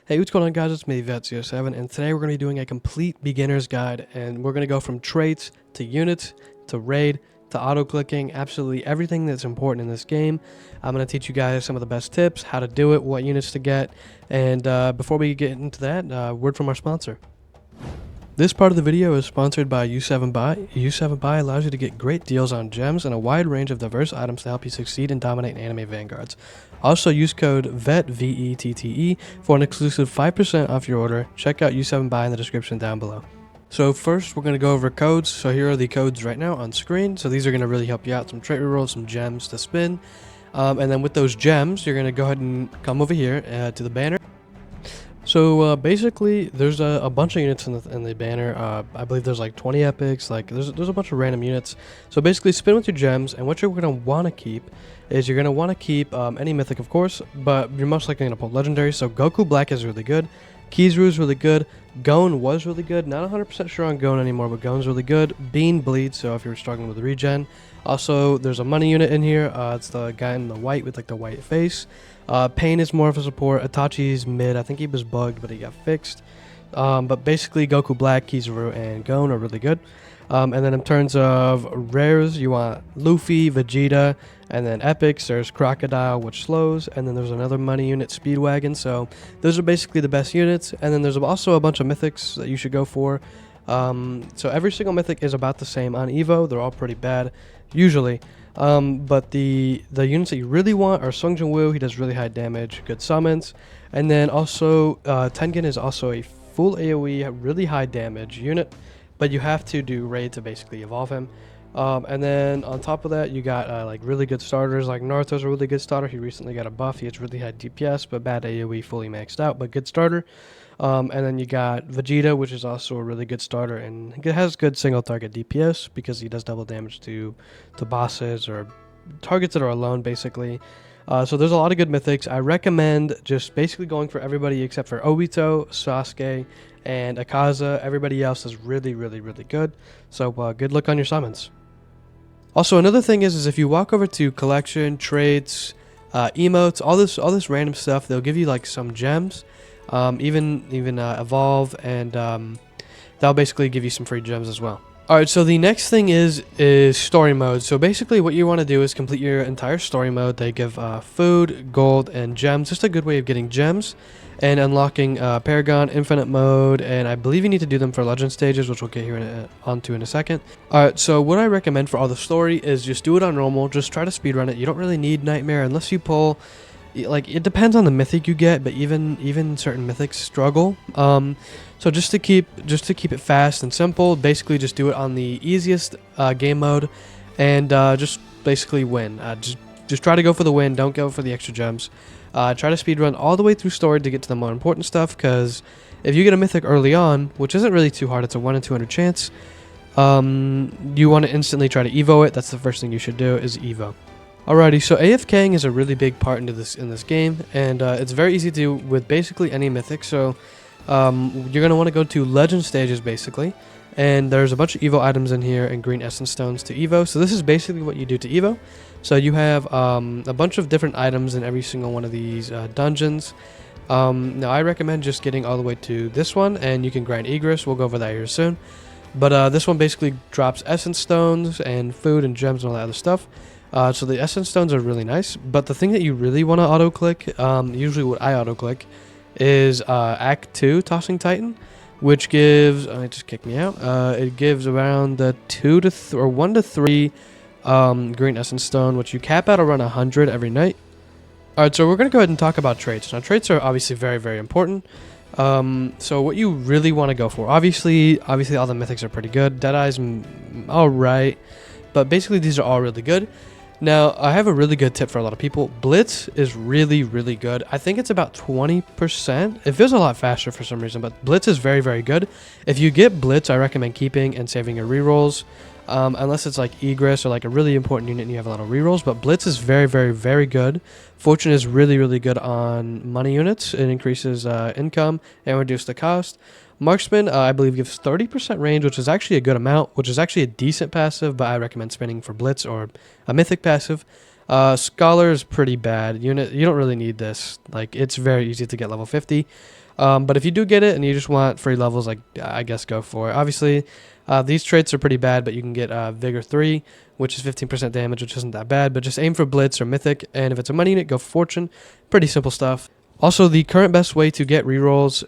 Hey, what's going on, guys? It's me, Vet07, and today we're going to be doing a complete beginner's guide, and we're going to go from traits to units to raid to auto-clicking, absolutely everything that's important in this game. I'm going to teach you guys some of the best tips, how to do it, what units to get, and before we get into that, word from our sponsor. This part of the video is sponsored by U7Buy. U7Buy allows you to get great deals on gems and a wide range of diverse items to help you succeed and dominate in anime Vanguards. Also use code VETT, V-E-T-T-E, for an exclusive 5% off your order. Check out U7Buy in the description down below. So first we're going to go over codes. So here are the codes right now on screen. So these are going to really help you out. Some trait rerolls, some gems to spin. And then with those gems, you're going to go ahead and come over here to the banner. So basically, there's a bunch of units in the banner. I believe there's like 20 epics. Like there's a bunch of random units. So basically, spin with your gems, and what you're gonna want to keep is you're gonna want to keep any mythic, of course, but you're most likely gonna pull legendary. So Goku Black is really good. Kizuru is really good. Gon was really good. Not 100% sure on Gon anymore, but Gon's really good. Bean bleeds. So if you're struggling with regen. Also, there's a money unit in here. It's the guy in the white with like the white face. Pain is more of a support. Itachi's mid. I think he was bugged, but he got fixed. But basically, Goku Black, Kizuru, and Gon are really good. And then in terms of rares, you want Luffy, Vegeta, and then epics. There's Crocodile, which slows, and then there's another money unit, Speedwagon. So those are basically the best units. And then there's also a bunch of mythics that you should go for. So every single mythic is about the same on Evo. They're all pretty bad, usually. But the units that you really want are Sung Jin Woo. He does really high damage, good summons. And then also, Tengen is also a full AoE, really high damage unit. But you have to do raid to basically evolve him. And then on top of that, you got like really good starters. Like Naruto's a really good starter. He recently got a buff. He has really high DPS, but bad AoE, fully maxed out, but good starter. And then you got Vegeta, which is also a really good starter, and it has good single target DPS because he does double damage to bosses or targets that are alone, basically. So there's a lot of good mythics. I recommend just basically going for everybody except for Obito, Sasuke, and Akaza. Everybody else is really, really, really good. So good luck on your summons. Also, another thing is if you walk over to collection, traits, emotes, all this random stuff, they'll give you like some gems. Even evolve, and that'll basically give you some free gems as well. Alright, so the next thing is story mode. So basically what you want to do is complete your entire story mode. They give food, gold, and gems. Just a good way of getting gems and unlocking Paragon, Infinite Mode, and I believe you need to do them for Legend stages, which we'll get here onto in a second. Alright, so what I recommend for all the story is just do it on normal. Just try to speedrun it. You don't really need Nightmare unless you pull... Like, it depends on the mythic you get, but even certain mythics struggle. So just to keep it fast and simple, basically just do it on the easiest game mode, and just basically win. Just try to go for the win. Don't go for the extra gems. Try to speedrun all the way through story to get to the more important stuff, because if you get a mythic early on, which isn't really too hard, it's a 1 in 200 chance. You want to instantly try to evo it. That's the first thing you should do, is evo. Alrighty, so AFKing is a really big part in this game, and it's very easy to do with basically any mythic. So you're going to want to go to Legend stages, basically, and there's a bunch of Evo items in here and green essence stones to Evo. So this is basically what you do to Evo. So you have a bunch of different items in every single one of these dungeons. Now I recommend just getting all the way to this one, and you can grind Egress. We'll go over that here soon. But this one basically drops essence stones and food and gems and all that other stuff. So the essence stones are really nice, but the thing that you really want to auto-click, usually what I auto-click, is Act 2 Tossing Titan, which gives, it just kicked me out, it gives around the 1 to 3 green essence stone, which you cap out around 100 every night. Alright, so we're going to go ahead and talk about traits. Now traits are obviously very, very important. So what you really want to go for, obviously all the mythics are pretty good. Deadeye's alright, but basically these are all really good. Now, I have a really good tip for a lot of people. Blitz is really, really good. I think it's about 20%. It feels a lot faster for some reason, but Blitz is very, very good. If you get Blitz, I recommend keeping and saving your rerolls. Unless it's like Egress or like a really important unit and you have a lot of rerolls. But Blitz is very, very, very good. Fortune is really, really good on money units. It increases income and reduces the cost. Marksman, I believe, gives 30% range, which is actually a good amount, which is actually a decent passive, but I recommend spinning for Blitz or a mythic passive. Scholar is pretty bad. Unit, you don't really need this. Like, it's very easy to get level 50. But if you do get it and you just want free levels, like, I guess go for it. Obviously, these traits are pretty bad, but you can get Vigor 3, which is 15% damage, which isn't that bad. But just aim for Blitz or Mythic, and if it's a money unit, go for Fortune. Pretty simple stuff. Also, the current best way to get rerolls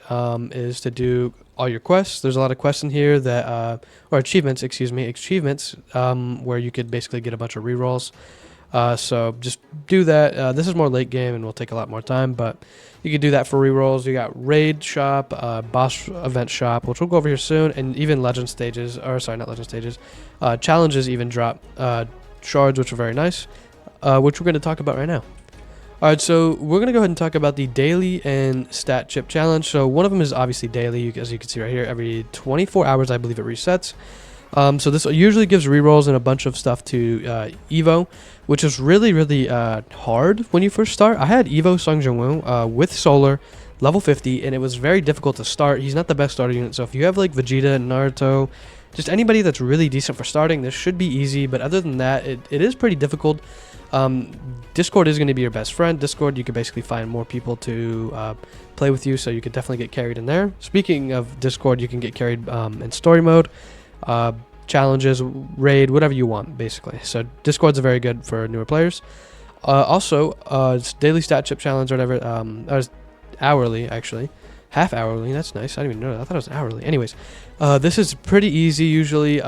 is to do all your quests. There's a lot of quests in here that, or achievements, where you could basically get a bunch of rerolls. So just do that. This is more late game and will take a lot more time, but you can do that for rerolls. You got raid shop, boss event shop, which we'll go over here soon, and even legend stages, or sorry, not legend stages. Challenges even drop shards, which are very nice, which we're going to talk about right now. Alright, so we're going to go ahead and talk about the daily and stat chip challenge. So one of them is obviously daily, as you can see right here. Every 24 hours, I believe it resets. So this usually gives rerolls and a bunch of stuff to Evo, which is really, really hard when you first start. I had Evo Sung Jung-woo with Solar, level 50, and it was very difficult to start. He's not the best starter unit, so if you have like Vegeta, Naruto, just anybody that's really decent for starting, this should be easy. But other than that, it is pretty difficult. Discord is going to be your best friend. Discord, you can basically find more people to play with you, so you could definitely get carried in there. Speaking of Discord, you can get carried in story mode, challenges, raid, whatever you want, basically. So Discord's very good for newer players. Also, it's daily stat chip challenge or whatever. That was hourly, actually. Half hourly, that's nice. I didn't even know that. I thought it was hourly. Anyways, this is pretty easy usually.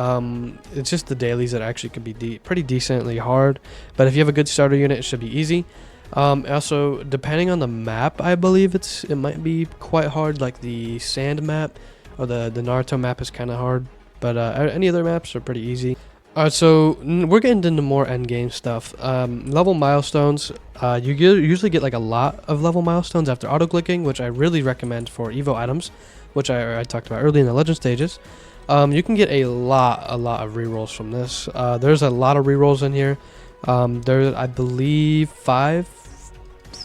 It's just the dailies that actually can be pretty decently hard. But if you have a good starter unit, it should be easy. Also, depending on the map, I believe it might be quite hard. Like the sand map or the Naruto map is kind of hard. But any other maps are pretty easy. Alright, so we're getting into more endgame stuff. Level milestones. You usually get like a lot of level milestones after auto-clicking, which I really recommend for Evo items, which I talked about earlier in the legend stages. You can get a lot of rerolls from this. There's a lot of rerolls in here. There's, I believe, 5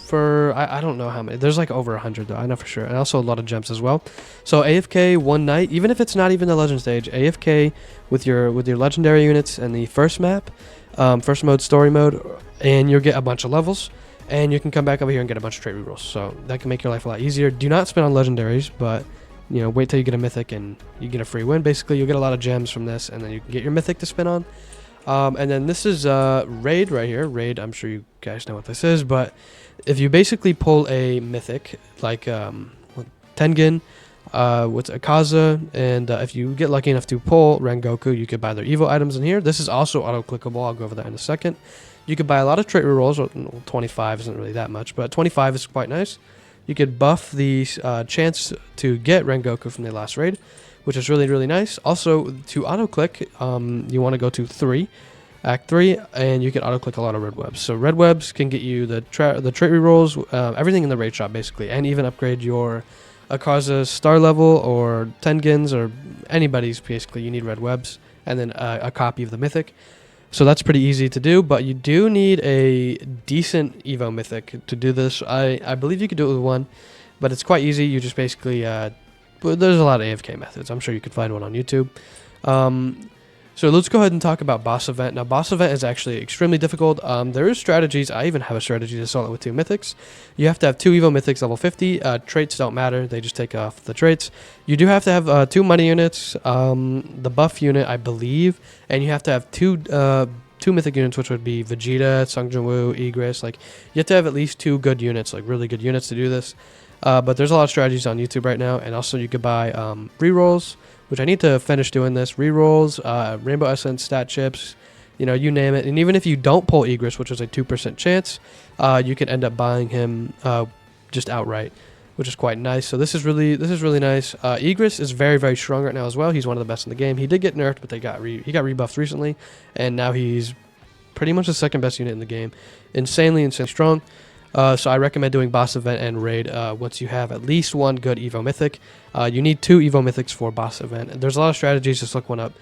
for, I don't know how many. There's like over 100 though, I know for sure. And also a lot of gems as well. So AFK one night, even if it's not even the legend stage, AFK with your legendary units and the first map, first mode, story mode, and you'll get a bunch of levels, and you can come back over here and get a bunch of trait rerolls. So that can make your life a lot easier. Do not spend on legendaries, but you know, wait till you get a mythic and you get a free win. Basically, you'll get a lot of gems from this, and then you can get your mythic to spin on. And then this is raid right here. Raid, I'm sure you guys know what this is, but if you basically pull a mythic like Tengen, with Akaza, and if you get lucky enough to pull Rengoku, you could buy their Evo items in here. This is also auto-clickable. I'll go over that in a second. You could buy a lot of trait rerolls. 25 isn't really that much, but 25 is quite nice. You could buff the chance to get Rengoku from the last raid, which is really, really nice. Also, to auto-click, you want to go to 3. Act 3, and you can auto-click a lot of red webs. So red webs can get you the trait rerolls, everything in the raid shop basically, and even upgrade your Akaza's star level or Tengen's or anybody's. Basically, you need red webs and then a copy of the mythic. So that's pretty easy to do, but you do need a decent Evo mythic to do this. I believe you could do it with one, but it's quite easy. You just basically there's a lot of AFK methods. I'm sure you could find one on YouTube. So let's go ahead and talk about boss event. Now, boss event is actually extremely difficult. There is strategies. I even have a strategy to solve it with 2 mythics. You have to have 2 Evo mythics level 50. Traits don't matter. They just take off the traits. You do have to have 2 money units, the buff unit, I believe, and you have to have 2 mythic units, which would be Vegeta, Sung Jung-woo, Igris. Like, you have to have at least 2 good units, like really good units to do this. But there's a lot of strategies on YouTube right now, and also you could buy rerolls, which I need to finish doing this. Rerolls, Rainbow Essence, stat chips, you know, you name it. And even if you don't pull Igris, which is a 2% chance, you can end up buying him just outright, which is quite nice. So this is really nice. Igris is very, very strong right now as well. He's one of the best in the game. He did get nerfed, but he got rebuffed recently, and now he's pretty much the second best unit in the game. Insanely strong. So I recommend doing boss event and raid once you have at least 1 good Evo mythic. You need 2 Evo mythics for boss event. And there's a lot of strategies, just look one up.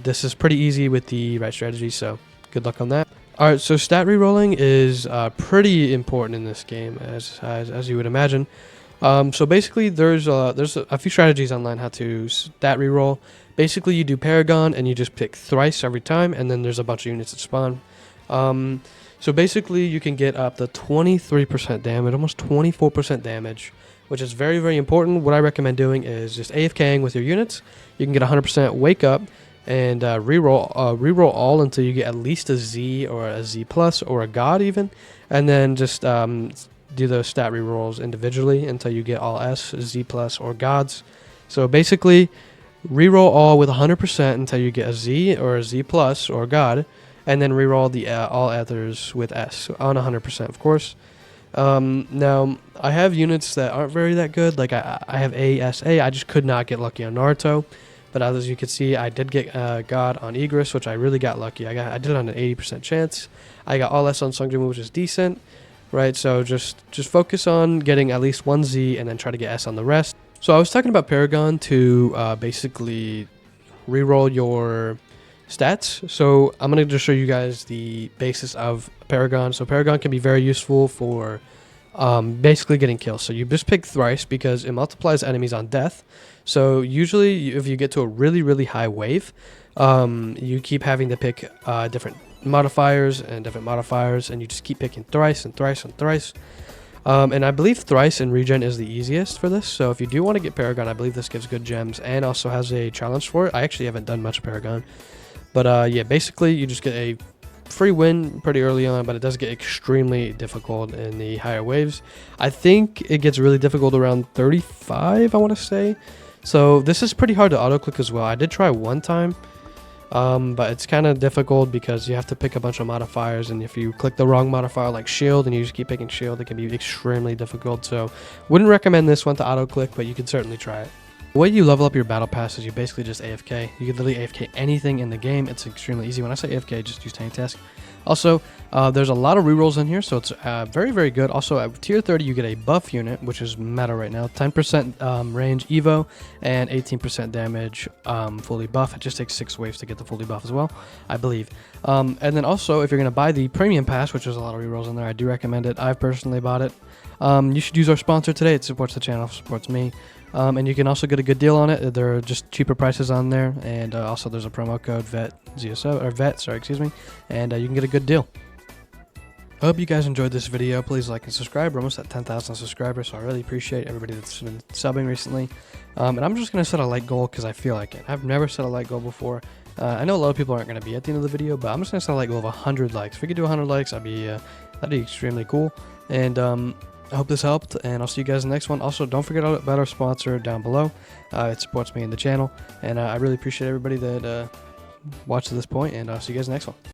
This is pretty easy with the right strategy, so good luck on that. Alright, so stat rerolling is pretty important in this game, as you would imagine. So basically there's a few strategies online how to stat reroll. Basically you do Paragon and you just pick thrice every time, and then there's a bunch of units that spawn. So basically, you can get up to 23% damage, almost 24% damage, which is very, very important. What I recommend doing is just AFKing with your units. You can get 100% wake up and reroll all until you get at least a Z or a Z plus or a God even, and then just do those stat rerolls individually until you get all S, Z plus, or Gods. So basically, reroll all with 100% until you get a Z or a Z plus or God, and then reroll the all others with S on 100%, of course. Now, I have units that aren't very that good. Like I have ASA. I just could not get lucky on Naruto. But as you can see, I did get God on Egress, which I really got lucky. I did it on an 80% chance. I got all S on Sungjae, which is decent, right? So just focus on getting at least one Z and then try to get S on the rest. So I was talking about Paragon to basically reroll your stats. So I'm going to just show you guys the basis of Paragon. So Paragon can be very useful for basically getting kills. So you just pick thrice because it multiplies enemies on death. So usually if you get to a really, really high wave, you keep having to pick different modifiers and you just keep picking thrice and thrice and thrice. And I believe thrice and regen is the easiest for this. So if you do want to get Paragon, I believe this gives good gems and also has a challenge for it. I actually haven't done much Paragon. But yeah, basically you just get a free win pretty early on, but it does get extremely difficult in the higher waves. I think it gets really difficult around 35, I want to say. So this is pretty hard to auto-click as well. I did try one time, but it's kind of difficult because you have to pick a bunch of modifiers, and if you click the wrong modifier like shield and you just keep picking shield, it can be extremely difficult. So wouldn't recommend this one to auto-click, but you can certainly try it. The way you level up your battle pass is you basically just AFK. You can literally AFK anything in the game. It's extremely easy. When I say AFK, just use tank task. Also, there's a lot of rerolls in here, so it's very, very good. Also, at tier 30, you get a buff unit, which is meta right now. 10% range Evo and 18% damage fully buff. It just takes 6 waves to get the fully buff as well, I believe. And then also, if you're going to buy the premium pass, which there's a lot of rerolls in there, I do recommend it. I've personally bought it. You should use our sponsor today. It supports the channel, supports me. And you can also get a good deal on it. There are just cheaper prices on there, and also there's a promo code VET, and you can get a good deal. I hope you guys enjoyed this video. Please like and subscribe. We're almost at 10,000 subscribers, so I really appreciate everybody that's been subbing recently. And I'm just going to set a like goal because I feel like it. I've never set a like goal before. I know a lot of people aren't going to be at the end of the video, but I'm just going to set a like goal of 100 likes. If we could do 100 likes, that'd be extremely cool. And I hope this helped, and I'll see you guys in the next one. Also, don't forget about our sponsor down below. It supports me in the channel, and I really appreciate everybody that watched to this point, and I'll see you guys in the next one.